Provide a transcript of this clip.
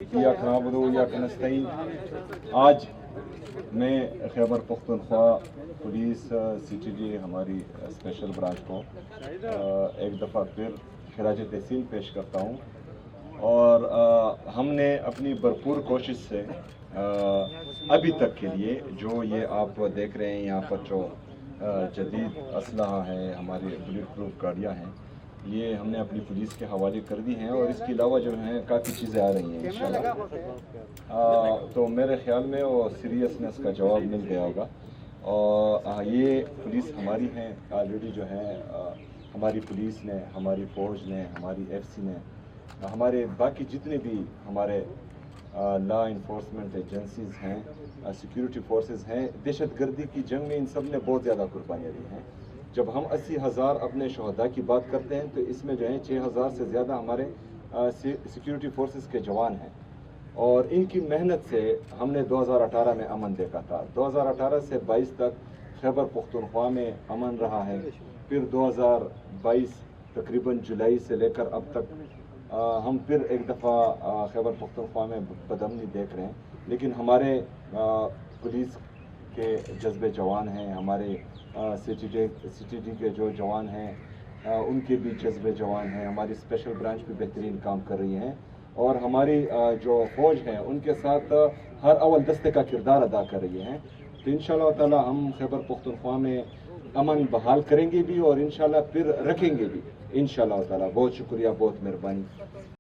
इय्याक नअबुदु व इय्याक नस्तईन। आज मैं खैबर पख्तूनख्वा पुलिस CTG हमारी स्पेशल ब्रांच को एक दफ़ा फिर खिराज तहसीन पेश करता हूँ। और हमने अपनी भरपूर कोशिश से अभी तक के लिए जो ये आप देख रहे हैं यहाँ पर जो जदीद असलहा है, हमारी बुलेट प्रूफ गाड़ियाँ हैं, ये हमने अपनी पुलिस के हवाले कर दी हैं। और इसके अलावा जो हैं काफ़ी चीज़ें आ रही हैं इंशाल्लाह। तो मेरे ख्याल में वो सीरियसनेस का जवाब मिल गया होगा। और ये पुलिस हमारी हैं ऑलरेडी जो है, हमारी पुलिस ने, हमारी फ़ौज ने, हमारी FC ने, हमारे बाकी जितने भी हमारे लॉ इन्फोर्समेंट एजेंसीज़ हैं, सिक्योरिटी फोर्सेस हैं, दहशत गर्दी की जंग में इन सब ने बहुत ज़्यादा कुर्बानियाँ दी हैं। जब हम 80,000 अपने शहदा की बात करते हैं तो इसमें जो है 6,000 से ज़्यादा हमारे सिक्योरिटी फोर्सेस के जवान हैं। और इनकी मेहनत से हमने 2018 में अमन देखा था। 2018 से 22 तक खैबर पख्तूनख्वा में अमन रहा है। फिर 2022 तकरीबन जुलाई से लेकर अब तक हम फिर एक दफ़ा खैबर पख्तूनख्वा में बदअमनी देख रहे हैं। लेकिन हमारे पुलिस के जज्बे जवान हैं, हमारे CTG के जो जवान हैं उनके भी जज्बे जवान हैं। हमारी स्पेशल ब्रांच भी बेहतरीन काम कर रही हैं और हमारी जो फ़ौज हैं उनके साथ हर अव्वल दस्ते का किरदार अदा कर रही हैं। तो इंशाअल्लाह ताला हम खैबर पख्तूनख्वा में अमन बहाल करेंगे भी और इंशाअल्लाह फिर रखेंगे भी इंशाअल्लाह ताला। बहुत शुक्रिया, बहुत मेहरबानी।